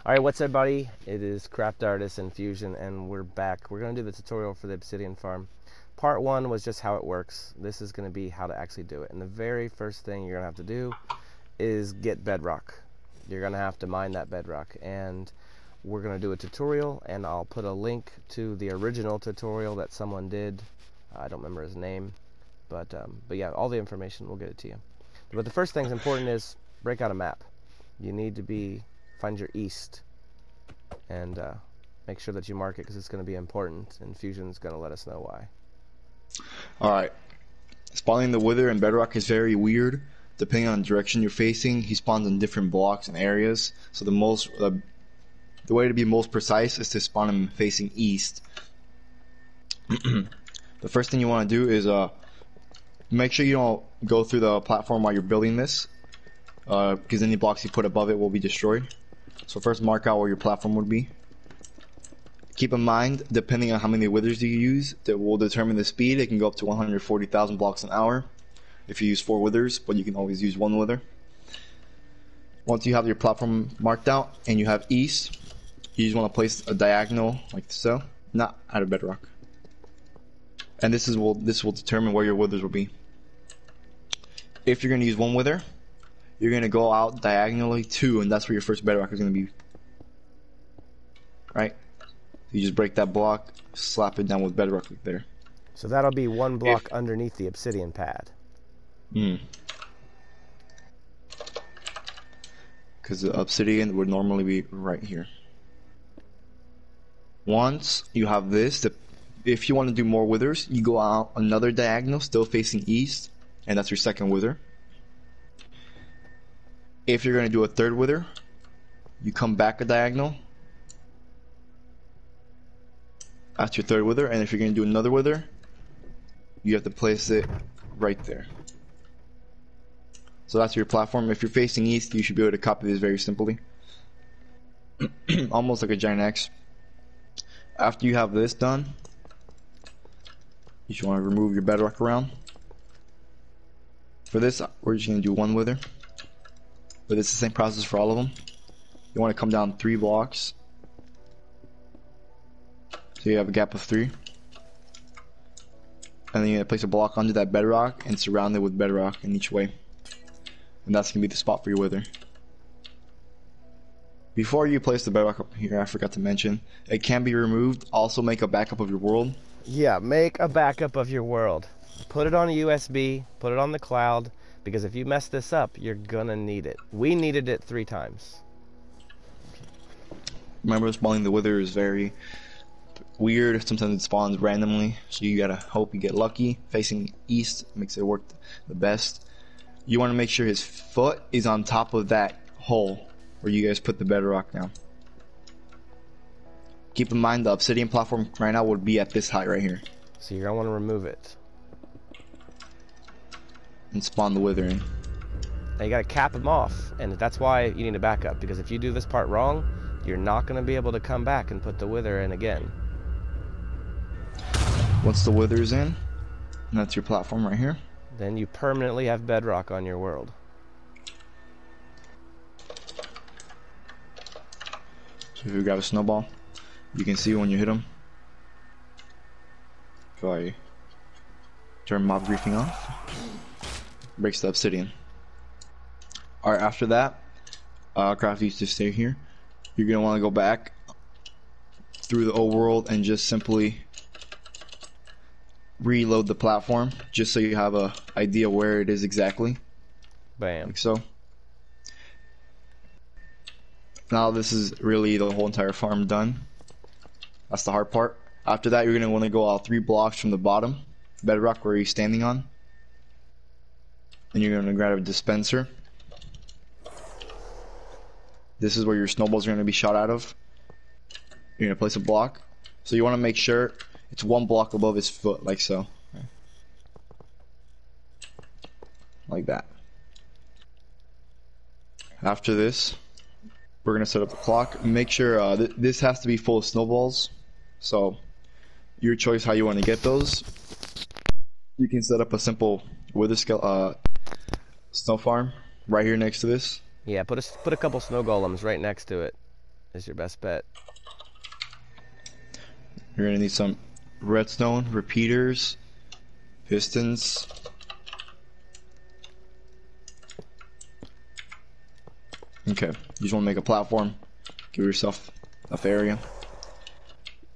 Alright, what's up, buddy? It is Craft Artist and Fusion, and we're back. We're going to do the tutorial for the Obsidian farm. Part 1 was just how it works. This is going to be how to actually do it. And the very first thing you're going to have to do is get bedrock. You're going to have to mine that bedrock. And we're going to do a tutorial, and I'll put a link to the original tutorial that someone did. I don't remember his name. But yeah, all the information, we'll get it to you. But the first thing that's important is break out a map. You need to find your east and make sure that you mark it because it's going to be important, and Fusion's going to let us know why. Alright, spawning the wither in bedrock is very weird. Depending on the direction you're facing, he spawns in different blocks and areas. So the way to be most precise is to spawn him facing east. The first thing you want to do is make sure you don't go through the platform while you're building this, because any blocks you put above it will be destroyed. So first mark out where your platform would be. Keep in mind, depending on how many withers you use, that will determine the speed. It can go up to 140,000 blocks an hour if you use 4 withers, but you can always use 1 wither. Once you have your platform marked out and you have east, you just want to place a diagonal like so, not out of bedrock. And this will determine where your withers will be. If you're going to use 1 wither, you're going to go out diagonally 2, and that's where your first bedrock is going to be. Right? You just break that block, slap it down with bedrock right there. So that'll be 1 block underneath the obsidian pad. Because the obsidian would normally be right here. Once you have this, if you want to do more withers, you go out another diagonal, still facing east, and that's your second wither. If you're going to do a third wither, you come back a diagonal. That's your third wither, and if you're going to do another wither, you have to place it right there. So that's your platform. If you're facing east, you should be able to copy this very simply. Almost like a giant X. After you have this done, you should want to remove your bedrock around. For this, we're just going to do 1 wither. But it's the same process for all of them. You want to come down 3 blocks. So you have a gap of 3. And then you're going to place a block under that bedrock and surround it with bedrock in each way. And that's going to be the spot for your wither. Before you place the bedrock up here, I forgot to mention, it can be removed. Also make a backup of your world. Yeah, make a backup of your world. Put it on a USB, put it on the cloud, because if you mess this up, you're gonna need it. We needed it 3 times. Remember, spawning the wither is very weird. Sometimes it spawns randomly, so you gotta hope you get lucky. Facing east makes it work the best. You want to make sure his foot is on top of that hole where you guys put the bedrock down. Keep in mind the obsidian platform right now would be at this height right here. So you're gonna want to remove it. And spawn the wither in. Now you gotta cap him off, and that's why you need a backup, because if you do this part wrong, you're not gonna be able to come back and put the wither in again. Once the wither is in, and that's your platform right here. Then you permanently have bedrock on your world. So if you grab a snowball, you can see when you hit him. If I turn mob griefing off, breaks the obsidian. Alright, after that, craft used to stay here. You're going to want to go back through the old world and just simply reload the platform, just so you have a idea where it is exactly. Bam. Like so. Now this is really the whole entire farm done. That's the hard part. After that, you're going to want to go out 3 blocks from the bottom bedrock where you're standing on. And you're going to grab a dispenser. This is where your snowballs are going to be shot out of. You're going to place a block. So you want to make sure it's 1 block above his foot, like so. Like that. After this, we're going to set up the clock. Make sure this has to be full of snowballs. So, your choice how you want to get those. You can set up a simple wither snow farm right here next to this. Yeah, put a couple snow golems right next to it. is your best bet. You're gonna need some redstone, repeaters, pistons. Okay, you just want to make a platform. Give yourself enough area.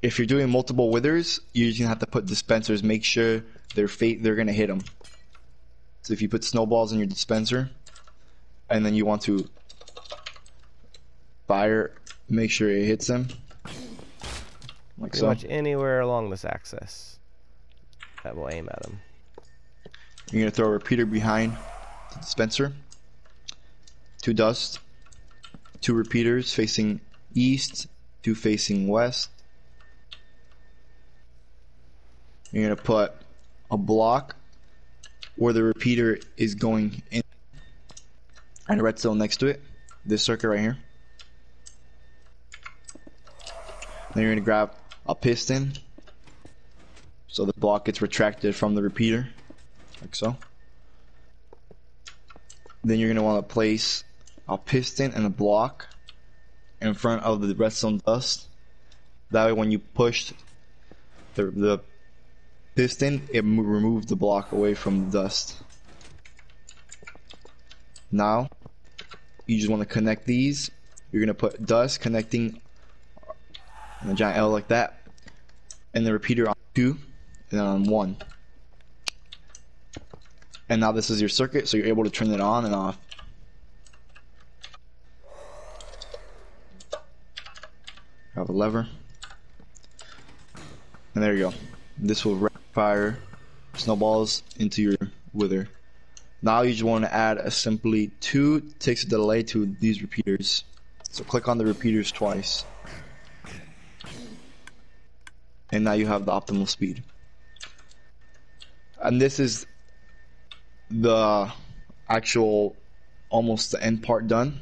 If you're doing multiple withers, you're just gonna have to put dispensers. Make sure they're gonna hit them. So if you put snowballs in your dispenser, and then you want to fire, make sure it hits them. Like Pretty so. much anywhere along this axis that will aim at them. You're gonna throw a repeater behind the dispenser. 2 dust. 2 repeaters facing east, 2 facing west. You're gonna put a block where the repeater is going in and a redstone next to it. This circuit right here. Then you're gonna grab a piston so the block gets retracted from the repeater, like so. Then you're gonna want to place a piston and a block in front of the redstone dust. That way when you push the piston, it removes the block away from the dust. Now, you just want to connect these. You're going to put dust connecting a giant L like that, and the repeater on 2, and then on 1. And now this is your circuit, so you're able to turn it on and off. Have a lever. And there you go. This will fire snowballs into your wither. Now you just want to add a simply 2 ticks of delay to these repeaters. So click on the repeaters twice. And now you have the optimal speed. And this is the actual almost the end part done.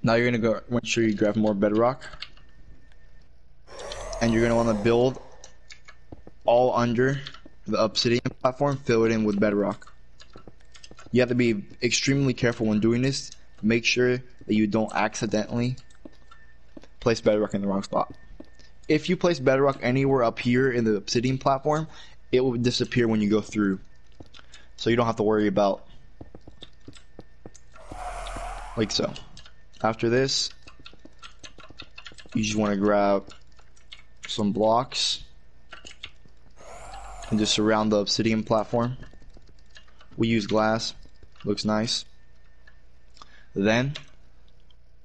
Now you're gonna go make sure you grab more bedrock. And you're gonna want to build all under the Obsidian platform, fill it in with bedrock. You have to be extremely careful when doing this. Make sure that you don't accidentally place bedrock in the wrong spot. If you place bedrock anywhere up here in the Obsidian platform, it will disappear when you go through. So you don't have to worry about, like so. After this, you just want to grab some blocks and just surround the Obsidian platform. We use glass, looks nice. Then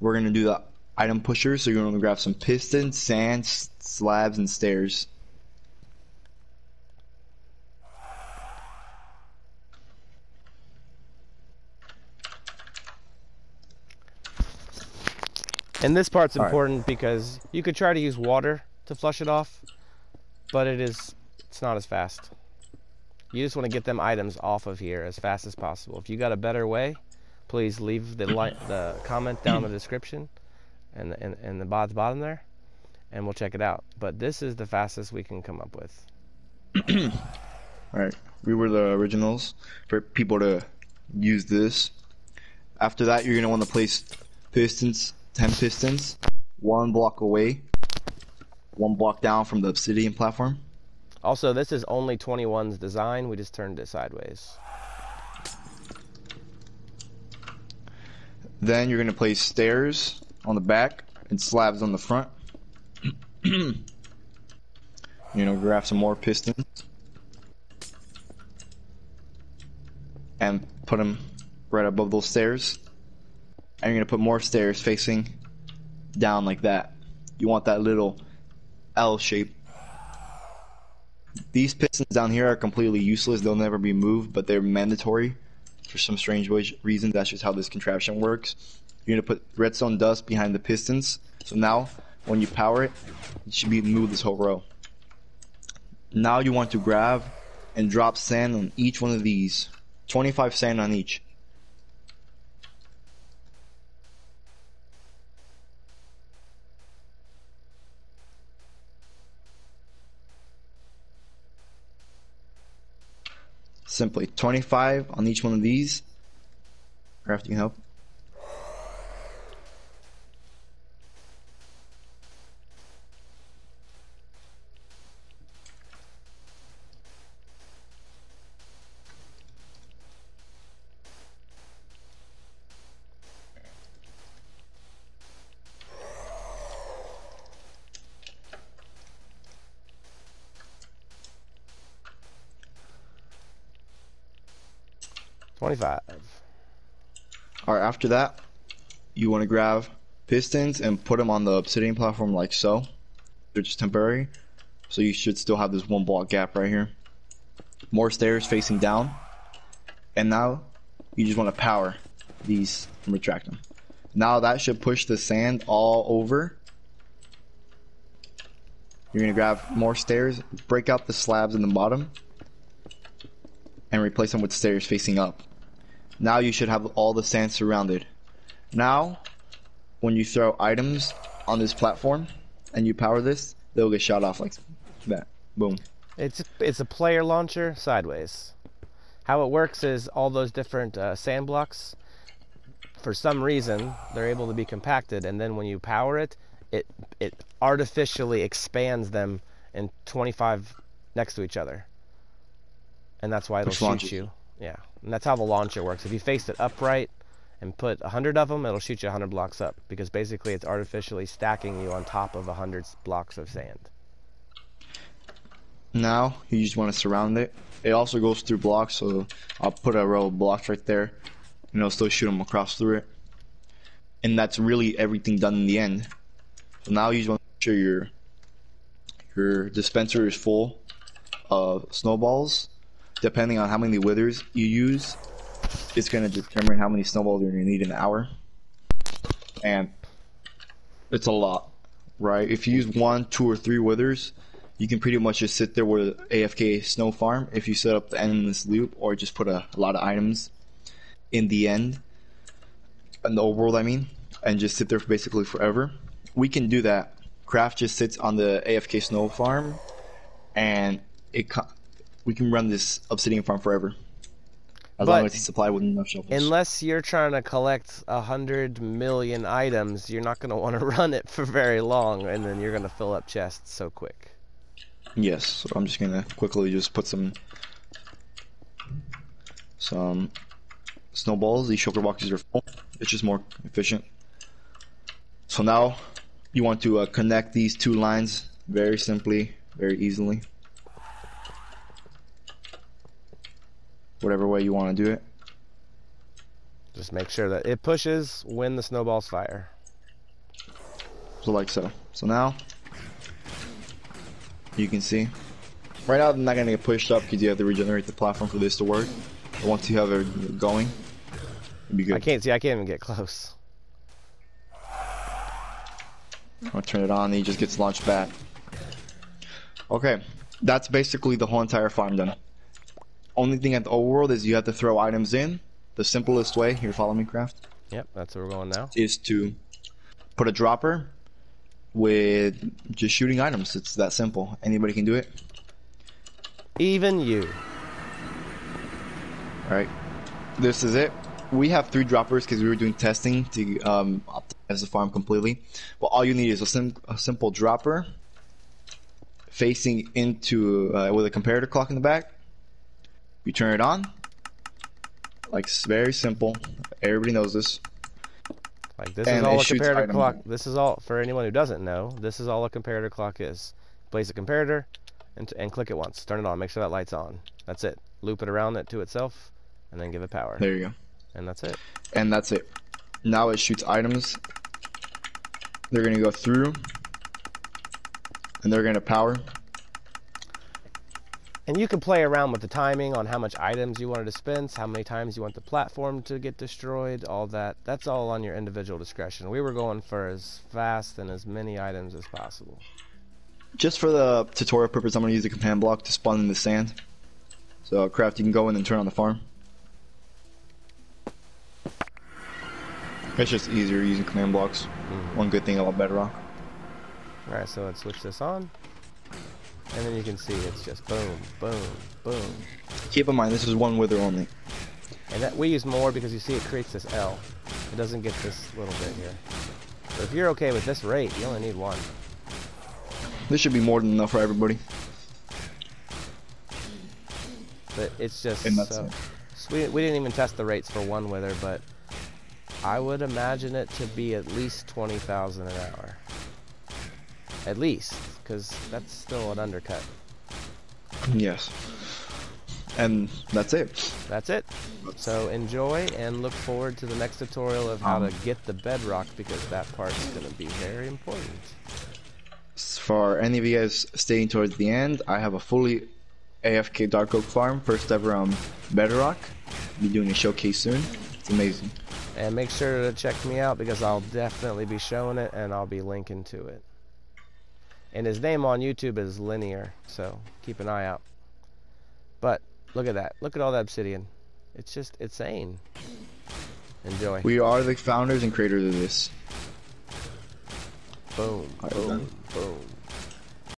we're gonna do the item pusher, so you're gonna grab some pistons, sand, slabs, and stairs. And this part's important because you could try to use water to flush it off, but it's not as fast. You just want to get them items off of here as fast as possible. If you got a better way, please leave the comment down in the description and the bottom there, and we'll check it out. But this is the fastest we can come up with. Alright, we were the originals for people to use this. After that, you're going to want to place pistons, 10 pistons, 1 block away, 1 block down from the Obsidian platform. Also, this is only 21's design. We just turned it sideways. Then you're going to place stairs on the back and slabs on the front. Grab some more pistons and put them right above those stairs. And you're going to put more stairs facing down like that. You want that little L shape. These pistons down here are completely useless. They'll never be moved, but they're mandatory for some strange reason. That's just how this contraption works. You're going to put redstone dust behind the pistons. So now, when you power it, it should be move this whole row. Now you want to grab and drop sand on each one of these. 25 sand on each. Simply 25 on each one of these. Crafting help. 25. Alright, after that, you want to grab pistons and put them on the obsidian platform like so. They're just temporary. So you should still have this 1 block gap right here. More stairs facing down. And now you just want to power these and retract them. Now that should push the sand all over. You're going to grab more stairs, break out the slabs in the bottom, and replace them with stairs facing up. Now you should have all the sand surrounded. Now, when you throw items on this platform and you power this, they'll get shot off like that. Boom. It's a player launcher sideways. How it works is all those different sand blocks, for some reason, they're able to be compacted, and then when you power it, it artificially expands them in 25 next to each other. And that's why it'll shoot you. Yeah, and that's how the launcher works. If you face it upright and put 100 of them, it'll shoot you 100 blocks up, because basically it's artificially stacking you on top of 100 blocks of sand. Now you just want to surround it. It also goes through blocks, so I'll put a row of blocks right there, and it'll still shoot them across through it. And that's really everything done in the end. So now you just want to make sure your dispenser is full of snowballs. Depending on how many withers you use, it's going to determine how many snowballs you're going to need in an hour. And it's a lot, right? If you use 1, 2, or 3 withers, you can pretty much just sit there with AFK snow farm if you set up the endless loop, or just put a lot of items in the end, in the overworld I mean, and just sit there for basically forever. We can do that. Craft just sits on the AFK snow farm, and we can run this obsidian farm forever, as long as he's supplied with enough shovels. Unless you're trying to collect 100 million items, you're not going to want to run it for very long, and then you're going to fill up chests so quick. Yes, so I'm just going to quickly just put some snowballs. These shulker boxes are full. It's just more efficient. So now you want to connect these 2 lines very simply, very easily. Whatever way you want to do it. Just make sure that it pushes when the snowballs fire. So like so. So now you can see. Right now they're not going to get pushed up because you have to regenerate the platform for this to work. But once you have it going, it'll be good. I can't even get close. I'll turn it on and he just gets launched back. Okay, that's basically the whole entire farm done. Only thing at the overworld is you have to throw items in. The simplest way, here, follow me, Craft. Yep, that's where we're going now. Is to put a dropper with just shooting items. It's that simple. Anybody can do it. Even you. Alright, this is it. We have 3 droppers because we were doing testing to optimize the farm completely. But all you need is a simple dropper facing into with a comparator clock in the back. You turn it on, like very simple. Everybody knows this. Like this is all a comparator clock. This is all, for anyone who doesn't know, this is all a comparator clock is. Place a comparator and click it once. Turn it on. Make sure that light's on. That's it. Loop it around it to itself, and then give it power. There you go. And that's it. And that's it. Now it shoots items. They're gonna go through, and they're gonna power. And you can play around with the timing on how much items you want to dispense, how many times you want the platform to get destroyed, all that. That's all on your individual discretion. We were going for as fast and as many items as possible. Just for the tutorial purpose, I'm going to use the command block to spawn in the sand. So, Craft, you can go in and turn on the farm. It's just easier using command blocks. One good thing about bedrock. Alright, so let's switch this on. And then you can see it's just boom, boom, boom. Keep in mind, this is 1 wither only. And that we use more because you see it creates this L. It doesn't get this little bit here. So if you're okay with this rate, you only need 1. This should be more than enough for everybody. But it's just so... We didn't even test the rates for 1 wither, but I would imagine it to be at least 20,000 an hour. At least, because that's still an undercut. Yes. And that's it. That's it. So enjoy and look forward to the next tutorial of how to get the bedrock, because that part's going to be very important. For any of you guys staying towards the end, I have a fully AFK Dark Oak farm, first ever on Bedrock. Be doing a showcase soon. It's amazing. And make sure to check me out, because I'll definitely be showing it and I'll be linking to it. And his name on YouTube is Linear, so keep an eye out. But look at that. Look at all that obsidian. It's just insane. Enjoy. We are the founders and creators of this. Boom, boom, boom.